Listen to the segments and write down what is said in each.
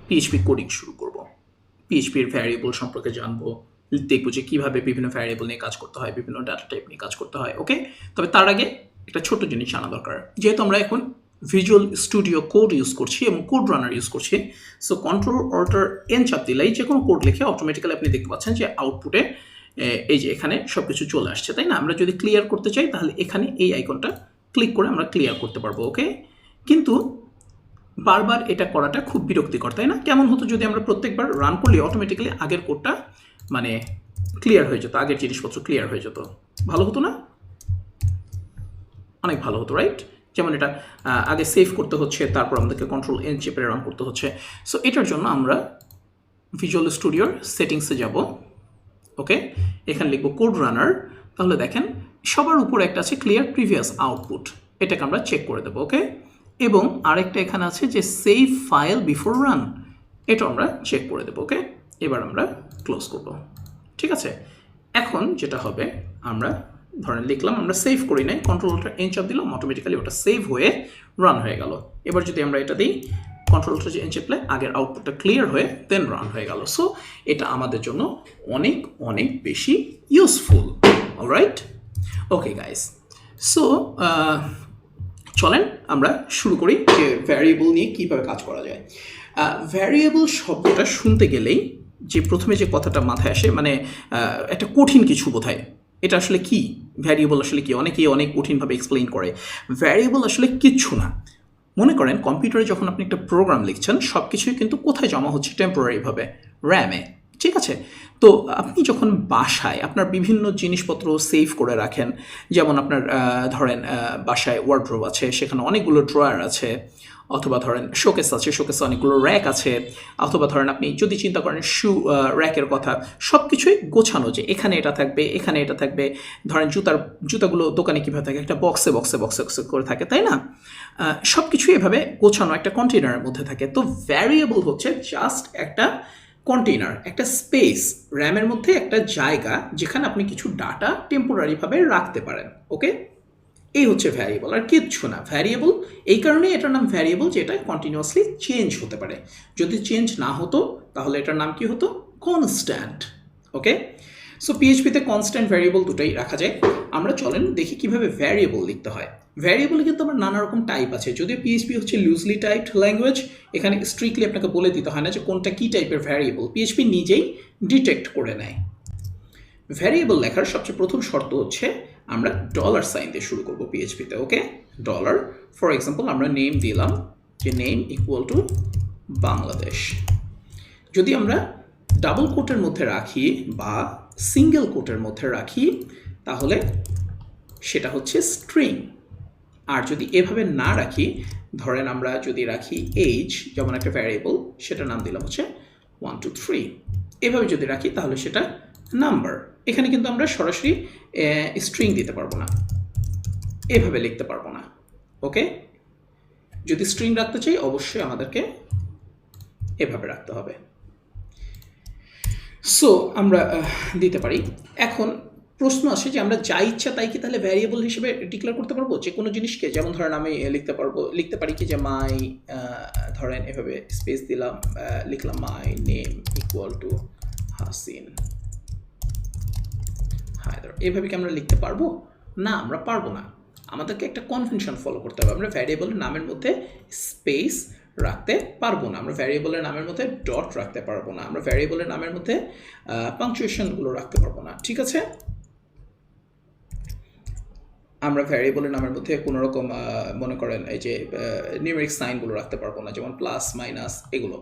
PHP coding শুরু করব। পিএইচপির variable সম্পর্কে জানবো, দেখবো যে কীভাবে বিভিন্ন ভ্যারিয়েবল নিয়ে কাজ করতে হয়, বিভিন্ন ডাটা টাইপ নিয়ে কাজ করতে হয়। ওকে, তবে তার আগে একটা ছোট্ট জিনিস জানা দরকার। যেহেতু আমরা এখন ভিজুয়াল স্টুডিও কোড ইউজ করছি এবং কোড রানার ইউজ করছি, সো কন্ট্রোল অল্টার এন চাপ দিলেই যে কোনো কোড লিখে অটোমেটিক্যালি আপনি দেখতে পাচ্ছেন যে আউটপুটে এই যে এখানে সব কিছু চলে আসছে, তাই না? আমরা যদি ক্লিয়ার করতে চাই তাহলে এখানে এই আইকনটা ক্লিক করে আমরা ক্লিয়ার করতে পারবো। ওকে, কিন্তু বারবার এটা করাটা খুব বিরক্তিকর, তাই না? কেমন হতো যদি আমরা প্রত্যেকবার রান করলে অটোমেটিক্যালি আগের কোডটা মানে ক্লিয়ার হয়ে যেত, আগের জিনিসপত্র ক্লিয়ার হয়ে যেত, ভালো হতো না? অনেক ভালো হতো, রাইট? যেমন এটা আগে সেভ করতে হচ্ছে, তারপর আমাদেরকে কন্ট্রোল এন চেপে রান করতে হচ্ছে। সো এটার জন্য আমরা ভিজুয়াল স্টুডিওর সেটিংসে যাব। ওকে, এখানে লিখবো কোড রানার। তাহলে দেখেন সবার উপরে একটা আছে ক্লিয়ার প্রিভিয়াস আউটপুট, এটাকে আমরা চেক করে দেবো। ওকে, এবং আরেকটা এখানে আছে যে সেভ ফাইল বিফোর রান, এটা আমরা চেক করে দেবো। ওকে, এবার আমরা ক্লোজ করব। ঠিক আছে, এখন যেটা হবে আমরা ধরেন লিখলাম, আমরা সেভ করি নাই, কন্ট্রোলটা এন চাপ দিলাম, অটোমেটিক্যালি ওটা সেভ হয়ে রান হয়ে গেল। এবার যদি আমরা এটা দিই কন্ট্রোলটা এন চাপলে আগের আউটপুটটা ক্লিয়ার হয়ে দেন রান হয়ে গেল। সো এটা আমাদের জন্য অনেক অনেক বেশি useful. Alright, okay guys, so চলেন আমরা শুরু করি যে ভ্যারিয়েবল নিয়ে কীভাবে কাজ করা যায়। ভ্যারিয়েবল শব্দটা শুনতে গেলেই যে প্রথমে যে কথাটা মাথায় আসে, মানে একটা কঠিন কিছু বোধহয়। এটা আসলে কি ভ্যারিয়েবল, আসলে কি? অনেকেই অনেক কঠিনভাবে এক্সপ্লেইন করে। ভ্যারিয়েবল আসলে কিচ্ছু না। মনে করেন কম্পিউটারে যখন আপনি একটা প্রোগ্রাম লিখছেন, সব কিছুই কিন্তু কোথায় জমা হচ্ছে? টেম্পোরারিভাবে র্যামে। ঠিক আছে, তো আপনি যখন বাসায় আপনার বিভিন্ন জিনিসপত্র সেভ করে রাখেন, যেমন আপনার ধরেন বাসায় ওয়ার্ড্রোব আছে, সেখানে অনেকগুলো ড্রয়ার আছে, অথবা ধরেন শোকেস আছে, শোকেসে অনেকগুলো র্যাক আছে, অথবা ধরেন আপনি যদি চিন্তা করেন র্যাকের কথা, সব কিছুই গোছানো, যে এখানে এটা থাকবে, এখানে এটা থাকবে। ধরেন জুতাগুলো দোকানে কীভাবে থাকে? একটা বক্সে বক্সে বক্সে বক্সে করে থাকে, তাই না? সব কিছুই এভাবে গোছানো একটা কন্টেনারের মধ্যে থাকে। তো ভ্যারিয়েবল হচ্ছে জাস্ট একটা কন্টেনার, একটা স্পেস, র্যামের মধ্যে একটা জায়গা যেখানে আপনি কিছু ডাটা টেম্পোরারিভাবে রাখতে পারেন। ওকে, এই হচ্ছে ভ্যারিয়েবল, আর কিচ্ছু না। ভ্যারিয়েবল এই কারণেই এটার নাম ভ্যারিয়েবল যে এটা কন্টিনিউয়াসলি চেঞ্জ হতে পারে। যদি চেঞ্জ না হতো তাহলে এটার নাম কি হতো? কনস্ট্যান্ট। ওকে, সো পিএইচপিতে কনস্ট্যান্ট ভ্যারিয়েবল দুটোই রাখা যায়। আমরা চলেন দেখি কিভাবে ভ্যারিয়েবল লিখতে হয়। ভ্যারিয়েবলে কিন্তু আমার নানা রকম টাইপ আছে, যদিও পিএইচপি হচ্ছে লুজলি টাইপড ল্যাঙ্গুয়েজ। এখানে স্ট্রিক্টলি আপনাকে বলে দিতে হয় না যে কোনটা কী টাইপের ভ্যারিয়েবল, পিএইচপি নিজেই ডিটেক্ট করে নেয়। ভ্যারিয়েবল লেখার সবচেয়ে প্রথম শর্ত হচ্ছে আমরা ডলার সাইন দিয়ে শুরু করবো পিএইচপিতে। ওকে, ডলার, ফর এক্সাম্পল আমরা নেম দিলাম যে নেম ইকুয়াল টু বাংলাদেশ। যদি আমরা ডাবল কোটের মধ্যে রাখি বা সিঙ্গেল কোটের মধ্যে রাখি তাহলে সেটা হচ্ছে স্ট্রিং। আর যদি এভাবে না রাখি, ধরেন আমরা যদি রাখি এজ, যেমন একটা ভ্যারিয়েবল, সেটার নাম দিলাম হচ্ছে 1 2 3, এভাবে যদি রাখি তাহলে সেটা নাম্বার। এখানে কিন্তু আমরা সরাসরি স্ট্রিং দিতে পারবো না, এভাবে লিখতে পারবো না। ওকে, যদি স্ট্রিং রাখতে চাই অবশ্যই আমাদেরকে এভাবে রাখতে হবে। সো আমরা দিতে পারি। এখন প্রশ্ন আসে যে আমরা যা ইচ্ছা তাই কি তাহলে ভ্যারিয়েবল হিসেবে ডিক্লেয়ার করতে পারবো যে কোনো জিনিসকে? যেমন ধরেন আমি লিখতে পারি কি যে মাই, ধরেন এভাবে স্পেস দিলাম, লিখলাম my name equal to Hasin Haider. এভাবে কি আমরা লিখতে পারবো? না, আমরা পারবো না। আমাদেরকে একটা কনভেনশন ফলো করতে হবে। আমরা ভ্যারিয়েবলের নামের মধ্যে স্পেস রাখতে পারবো না, আমরা ভ্যারিয়েবলের নামের মধ্যে ডট রাখতে পারবো না, আমরা ভ্যারিয়েবলের নামের মধ্যে পাংচুয়েশনগুলো রাখতে পারবো না। ঠিক আছে, আমরা ভ্যারিয়েবলের নামের মধ্যে কোনো রকম মনে করেন এই যে নিউমেরিক সাইনগুলো রাখতে পারবো না, যেমন প্লাস মাইনাস এগুলো।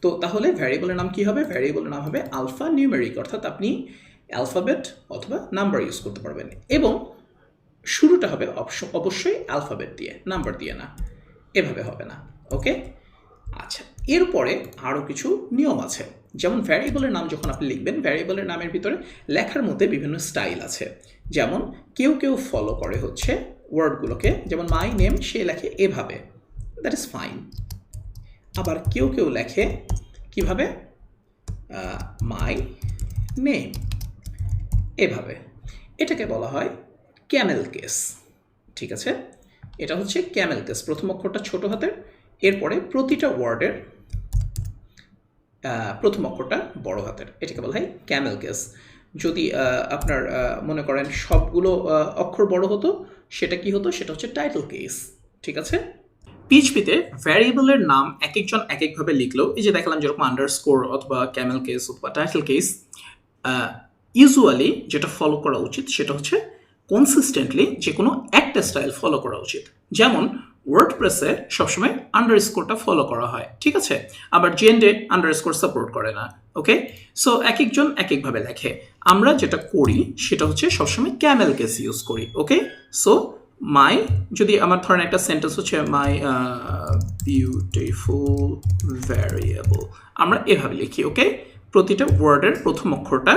তো তাহলে ভ্যারিয়েবলের নাম কি হবে? ভ্যারিয়েবলের নাম হবে আলফা নিউমেরিক, অর্থাৎ আপনি অ্যালফাবেট অথবা নাম্বার ইউজ করতে পারবেন, এবং শুরুটা হবে অবশ্যই অ্যালফাবেট দিয়ে, নাম্বার দিয়ে না, এভাবে হবে না। ওকে, আচ্ছা, এরপরে আরও কিছু নিয়ম আছে। যেমন ভ্যারিয়েবলের নাম যখন আপনি লিখবেন, ভ্যারিয়েবলের নামের ভিতরে লেখার মধ্যে বিভিন্ন স্টাইল আছে। যেমন কেউ ফলো করে হচ্ছে ওয়ার্ডগুলোকে, যেমন মাই নেম, সে লেখে এভাবে, দ্যাট ইজ ফাইন। আবার কেউ লেখে কিভাবে? মাই নেম, এভাবে। এটাকে বলা হয় ক্যামেল কেস। ঠিক আছে, এটা হচ্ছে ক্যামেল কেস। প্রথম অক্ষরটা ছোট হাতের, এরপরে প্রতিটা ওয়ার্ডের প্রথম অক্ষরটা বড় হাতের, এটাকে বলা হয় ক্যামেল কেস। যদি আপনার মনে করেন সবগুলো অক্ষর বড় হতো, সেটা কি হতো, সেটা হচ্ছে টাইটেল কেস। ঠিক আছে। পিএইচপিতে ভ্যারিয়েবলের নাম এক একজন এক একভাবে লিখলেও, এই যে দেখালাম যেরকম আন্ডারস্কোর অথবা ক্যামেল কেস অথবা টাইটেল কেস, ইউজুয়ালি যেটা ফলো করা উচিত সেটা হচ্ছে কনসিস্টেন্টলি যে কোনো একটা স্টাইল ফলো করা উচিত। যেমন ওয়ার্ডপ্রেসে সবসময় আন্ডারস্কোরটা ফলো করা হয়, ঠিক আছে, আবার জেন্ডে আন্ডারস্কোর সাপোর্ট করে না। ওকে, সো এক একজন এক একভাবে লেখে। আমরা যেটা করি সেটা হচ্ছে সবসময় ক্যামেল কেস ইউজ করি। ওকে, সো মাই, যদি আমার ধরেন একটা সেন্টেন্স হচ্ছে মাই বিউটিফুল ভ্যারিয়েবল, আমরা এভাবে লিখি। ওকে, প্রতিটা ওয়ার্ডের প্রথম অক্ষরটা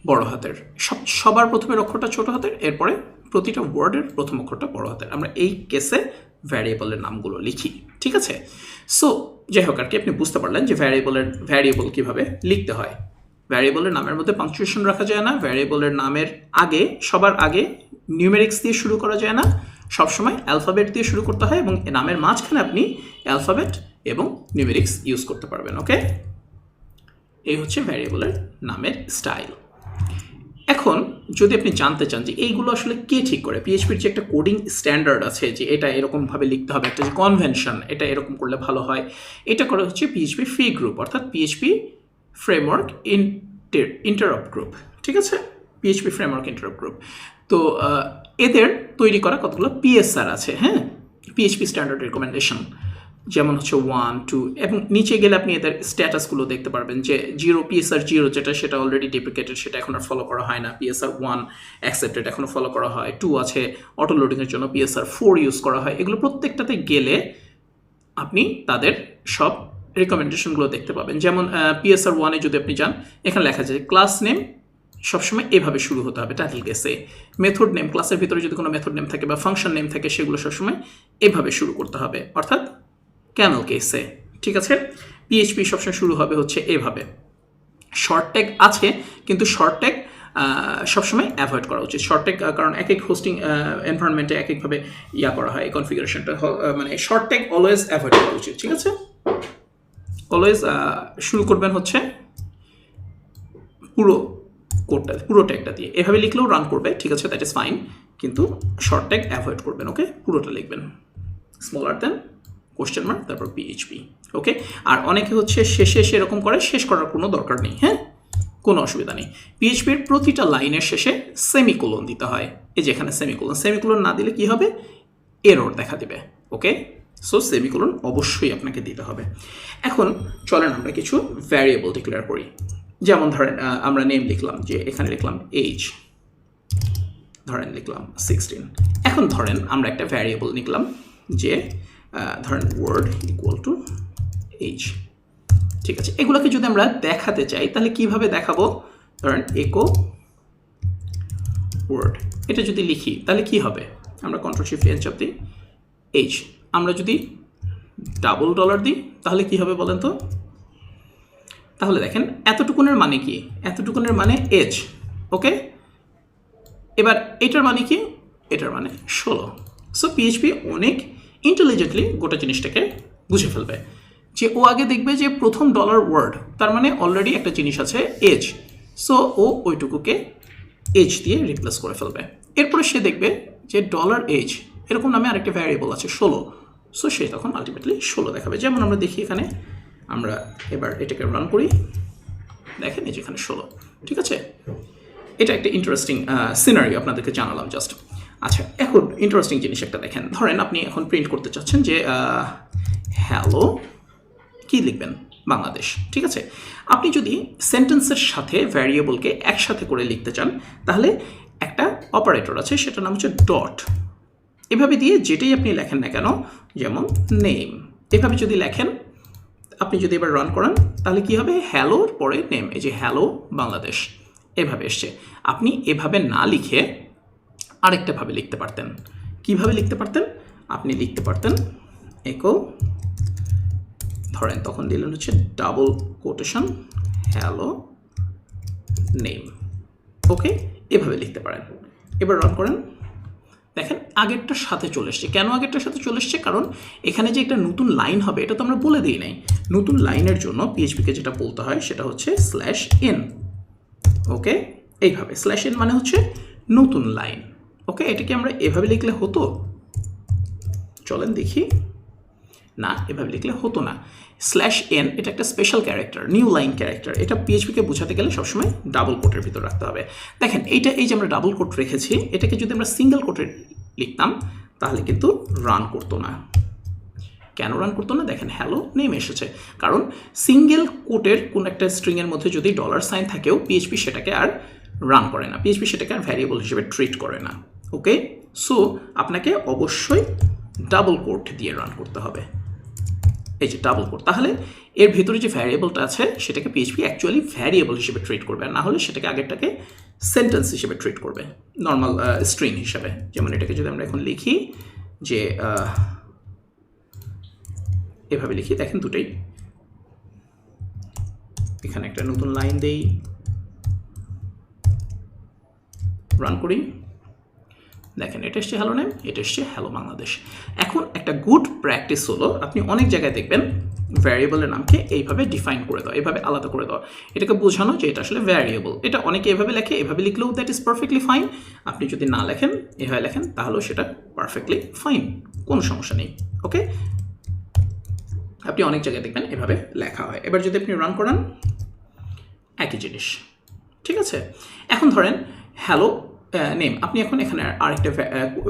বড় হাতের, সবার প্রথমের অক্ষরটা ছোট হাতের, এরপরে প্রতিটা ওয়ার্ডের প্রথম অক্ষরটা বড় হাতের। আমরা এই কেসে ভ্যারিয়েবলের নামগুলো লিখি। ঠিক আছে। সো যাই হোক আর কি, আপনি বুঝতে পারলেন যে ভ্যারিয়েবল কীভাবে লিখতে হয়। ভ্যারিয়েবলের নামের মধ্যে পাংচুয়েশন রাখা যায় না, ভ্যারিয়েবলের নামের আগে সবার আগে নিউমেরিক্স দিয়ে শুরু করা যায় না, সবসময় অ্যালফাবেট দিয়ে শুরু করতে হয়, এবং নামের মাঝখানে আপনি অ্যালফাবেট এবং নিউমেরিক্স ইউজ করতে পারবেন। ওকে, এই হচ্ছে ভ্যারিয়েবলের নামের স্টাইল। এখন যদি আপনি জানতে চান যে এইগুলো আসলে কে ঠিক করে, পিএইচপির যে একটা কোডিং স্ট্যান্ডার্ড আছে যে এটা এরকমভাবে লিখতে হবে, একটা যে কনভেনশন, এটা এরকম করলে ভালো হয়, এটা করা হচ্ছে পিএইচপি ফ্রি গ্রুপ, অর্থাৎ পিএইচপি ফ্রেমওয়ার্ক ইন্টারাপ্ট গ্রুপ। ঠিক আছে, পিএইচপি ফ্রেমওয়ার্ক ইন্টারাপ্ট গ্রুপ। তো এদের তৈরি করা কতগুলো পিএসআর আছে, হ্যাঁ, পিএইচপি স্ট্যান্ডার্ড রেকমেন্ডেশন, যেমন হচ্ছে 1, 2, এবং নিচে গেলে আপনি এদের স্ট্যাটাসগুলো দেখতে পারবেন যে 0 পিএসআর 0 যেটা, সেটা অলরেডি ডেপ্রিকেটেড, সেটা এখন আর ফলো করা হয় না। পিএসআর 1 অ্যাকসেপ্টেড, এখনও ফলো করা হয়। 2 আছে অটো লোডিংয়ের জন্য, পিএসআর 4 ইউজ করা হয়। এগুলো প্রত্যেকটাতে গেলে আপনি তাদের সব রেকমেন্ডেশনগুলো দেখতে পাবেন। যেমন পিএসআর 1-এ যদি আপনি যান, এখানে লেখা যায় ক্লাস নেম সবসময় এভাবে শুরু হতে হবে টাইটেল কেসে। মেথড নেম, ক্লাসের ভিতরে যদি কোনো মেথড নেম থাকে বা ফাংশন নেম থাকে, সেগুলো সবসময় এভাবে শুরু করতে হবে, অর্থাৎ ক্যামেল কেসে। ঠিক আছে, পিএইচপি সবসময় শুরু হবে হচ্ছে এভাবে। শর্ট ট্যাগ আছে, কিন্তু শর্ট ট্যাগ সবসময় অ্যাভয়েড করা উচিত। শর্ট ট্যাগ কারণ এক এক হোস্টিং এনভায়রনমেন্টে এক একভাবে করা হয়, এই কনফিগারেশনটা, মানে শর্ট ট্যাগ অলওয়েজ অ্যাভয়েড করা উচিত। ঠিক আছে, অলওয়েজ শুরু করবেন হচ্ছে পুরো কোডটা, পুরো ট্যাগটা দিয়ে। এভাবে লিখলেও রান করবে, ঠিক আছে, দ্যাট ইজ ফাইন, কিন্তু শর্ট ট্যাগ অ্যাভয়েড করবেন। ওকে, পুরোটা লিখবেন স্মলার দেন কোশ্চেন মার্ক, তারপর পিএইচপি। ওকে, আর অনেকে হচ্ছে শেষে সেরকম করে, শেষ করার কোনো দরকার নেই, হ্যাঁ, কোনো অসুবিধা নেই। পিএইচপির প্রতিটা লাইনের শেষে সেমিকোলন দিতে হয়। এই যে এখানে সেমিকোলন না দিলে কি হবে, এরর দেখা দেবে। ওকে, সো সেমিকোলন অবশ্যই আপনাকে দিতে হবে। এখন চলেন আমরা কিছু ভ্যারিয়েবল ডিক্লেয়ার করি। যেমন ধরেন আমরা নেম লিখলাম, যে এখানে লিখলাম এজ, ধরেন লিখলাম 16। এখন ধরেন আমরা একটা ভ্যারিয়েবল নিলাম যে ধরেন ওয়ার্ড ইকুয়াল টু এজ। ঠিক আছে, এগুলোকে যদি আমরা দেখাতে চাই তাহলে কিভাবে দেখাবো, ধরেন একো ওয়ার্ড, এটা যদি লিখি তাহলে কি হবে, আমরা Ctrl+Shift+N চাপ দিই, এজ। আমরা যদি $, দিই তাহলে কি হবে বলেন তো? তাহলে দেখেন এতটুকুনের মানে কি, এতটুকুনের মানে এজ। ওকে, এবার এটার মানে কি, এটার মানে 16। সো পিএইচপি অনেক ইন্টেলিজেন্টলি গোটা জিনিসটাকে বুঝে ফেলবে, যে ও আগে দেখবে যে প্রথম $ওয়ার্ড, তার মানে অলরেডি একটা জিনিস আছে এজ, সো ও ওইটুকুকে এজ দিয়ে রিপ্লেস করে ফেলবে। এরপরে সে দেখবে যে $এজ এরকম নামে আরেকটা ভ্যারিয়েবল আছে 16, সো সে তখন আলটিমেটলি 16 দেখাবে। যেমন আমরা দেখি এখানে, আমরা এবার এটাকে রান করি, দেখেন এই যেখানে 16। ঠিক আছে, এটা একটা ইন্টারেস্টিং সিনারিও আপনাদেরকে জানালাম জাস্ট। আচ্ছা, এখন ইন্টারেস্টিং জিনিস একটা দেখেন, ধরেন আপনি এখন প্রিন্ট করতে চাচ্ছেন যে হ্যালো, কি লিখবেন, বাংলাদেশ। ঠিক আছে, আপনি যদি সেন্টেন্সের সাথে ভ্যারিয়েবলকে একসাথে করে লিখতে চান, তাহলে একটা অপারেটর আছে, সেটার নাম হচ্ছে ডট। এভাবে দিয়ে যেটাই আপনি লেখেন না কেন, যেমন নেম, এভাবে যদি লেখেন, আপনি যদি এবার রান করান তাহলে কি হবে, হ্যালোর পরে নেম, এই যে হ্যালো বাংলাদেশ এভাবে এসছে। আপনি এভাবে না লিখে আরেকটাভাবে লিখতে পারতেন। কিভাবে লিখতে পারতেন, আপনি লিখতে পারতেন একো, ধরেন তখন দিলেন হচ্ছে ডাবল কোটেশন হ্যালো নেম। ওকে, এভাবে লিখতে পারেন। এবার রান করেন, দেখেন আগেরটার সাথে চলে এসছে। কেন আগেরটার সাথে চলে এসছে? কারণ এখানে যে একটা নতুন লাইন হবে এটা তো আমরা বলে দিই নাই। নতুন লাইনের জন্য পিএইচপিকে যেটা বলতে হয় সেটা হচ্ছে /n। ওকে, এইভাবে /n মানে হচ্ছে নতুন লাইন। ওকে, এটাকে আমরা এভাবে লিখলে হতো? চলেন দেখি। না, এভাবে লিখলে হতো না। /n এটা একটা special character, new line character. এটা পিএইচপিকে বোঝাতে গেলে সবসময় ডাবল কোটের ভিতর রাখতে হবে। দেখেন এই যে আমরা ডাবল কোট রেখেছি, এটাকে যদি আমরা সিঙ্গেল কোটে লিখতাম তাহলে কিন্তু রান করতো না। কেন রান করতো না? দেখেন হ্যালো নেমে এসেছে। কারণ সিঙ্গেল কোটের কোন একটা স্ট্রিংয়ের মধ্যে যদি $সাইন থাকেও পিএইচপি সেটাকে আর রান করে না, পিএইচপি সেটাকে আর ভ্যারিয়েবল হিসেবে ট্রিট করে না। ওকে, সো আপনাকে অবশ্যই ডাবল কোট দিয়ে রান করতে হবে। এই যে ডাবল কোট, তাহলে এর ভিতরে যে ভ্যারিয়েবলটা আছে সেটাকে পিএইচপি অ্যাকচুয়ালি ভ্যারিয়েবল হিসেবে ট্রিট করবে, আর না হলে সেটাকে আগেরটাকে সেন্টেন্স হিসেবে ট্রিট করবে, নর্মাল স্ট্রিং হিসেবে। যেমন এটাকে যদি আমরা এখন লিখি যে এভাবে লিখি, দেখেন দুটোই। এখানে একটা নতুন লাইন দেই, রান করি, দেখেন এটা এসছে হ্যালো নেম, এটা এসছে হ্যালো বাংলাদেশ। এখন একটা গুড প্র্যাকটিস হলো আপনি অনেক জায়গায় দেখবেন ভ্যারিয়েবলের নামকে এইভাবে ডিফাইন করে দাও, এইভাবে আলাদা করে দাও, এটাকে বোঝানো যে এটা আসলে ভ্যারিয়েবল। এটা অনেকে এভাবে লেখে, এভাবে লিখলেও দ্যাট ইজ পারফেক্টলি ফাইন। আপনি যদি না লেখেন, এভাবে লেখেন, তাহলেও সেটা পারফেক্টলি ফাইন, কোনো সমস্যা নেই। ওকে, আপনি অনেক জায়গায় দেখবেন এভাবে লেখা হয়। এবার যদি আপনি রান করান, একই জিনিস, ঠিক আছে। এখন ধরেন হ্যালো নেম, আপনি এখন এখানে আরেকটা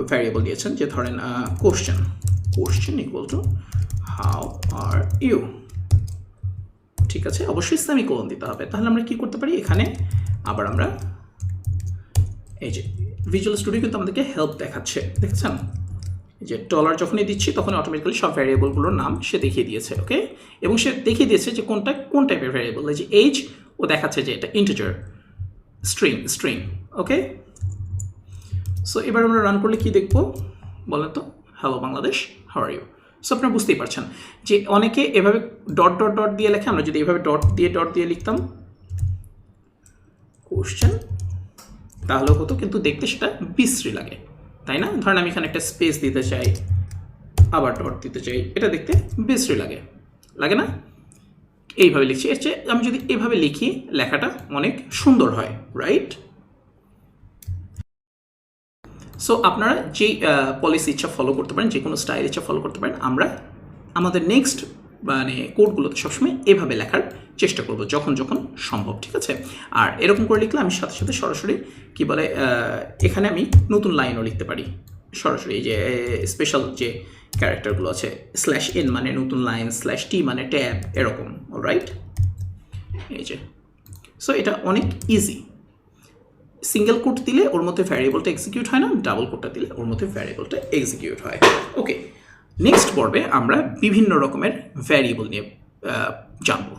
ভ্যারিয়েবল দিয়েছেন, যে ধরেন question equal to how are you, ঠিক আছে। অবশ্যই সেমিকোলন দিতে হবে। তাহলে আমরা কি করতে পারি, এখানে আবার আমরা এই যে ভিজুয়াল স্টুডিও কিন্তু আমাদেরকে হেল্প দেখাচ্ছে, দেখছেন যে $, যখনই দিচ্ছি তখন অটোমেটিক্যালি সব ভ্যারিয়েবলগুলোর নাম সে দেখিয়ে দিয়েছে। ওকে, এবং সে দেখিয়ে দিয়েছে যে কোনটা কোন টাইপের ভ্যারিয়েবল। এই যে এইজ, ও দেখাচ্ছে যে এটা ইন্টিজার, স্ট্রিং। ওকে, সো এবার আমরা রান করলে কি দেখবো বলেন তো? Hello Bangladesh, how are you. So আপনারা বুঝতেই পারছেন যে অনেকে এভাবে ডট দিয়ে লেখে, আমরা যদি এভাবে ডট দিয়ে লিখতাম কোশ্চেন তাহলেও হতো, কিন্তু দেখতে সেটা বিশ্রী লাগে, তাই না? ধরেন আমি এখানে একটা স্পেস দিতে চাই, আবার ডট দিতে চাই, এটা দেখতে বিশ্রী লাগে না? এইভাবে লিখছি, এর চেয়ে আমি যদি এভাবে লিখি লেখাটা অনেক সুন্দর হয়, রাইট? সো আপনারা যেই পলিসি ইচ্ছা ফলো করতে পারেন, যে কোনো স্টাইল ইচ্ছা ফলো করতে পারেন। আমরা আমাদের নেক্সট মানে কোডগুলোতে সবসময় এভাবে লেখার চেষ্টা করব যখন সম্ভব, ঠিক আছে। আর এরকম করে লিখলে আমি সাথে সাথে সরাসরি কি বলে এখানে আমি নতুন লাইনও লিখতে পারি সরাসরি। এই যে স্পেশাল যে ক্যারেক্টারগুলো আছে, /n মানে নতুন লাইন, /t মানে ট্যাব, এরকম, অলরাইট। এই যে, সো এটা অনেক ইজি। সিঙ্গেল কোট দিলে ওর মধ্যে ভ্যারিয়েবলটা এক্সিকিউট হয় না, ডাবল কোটটা দিলে ওর মধ্যে ভ্যারিয়েবলটা এক্সিকিউট হয়। ওকে, নেক্সট পর্বে আমরা বিভিন্ন রকমের ভ্যারিয়েবল নিয়ে জানবো।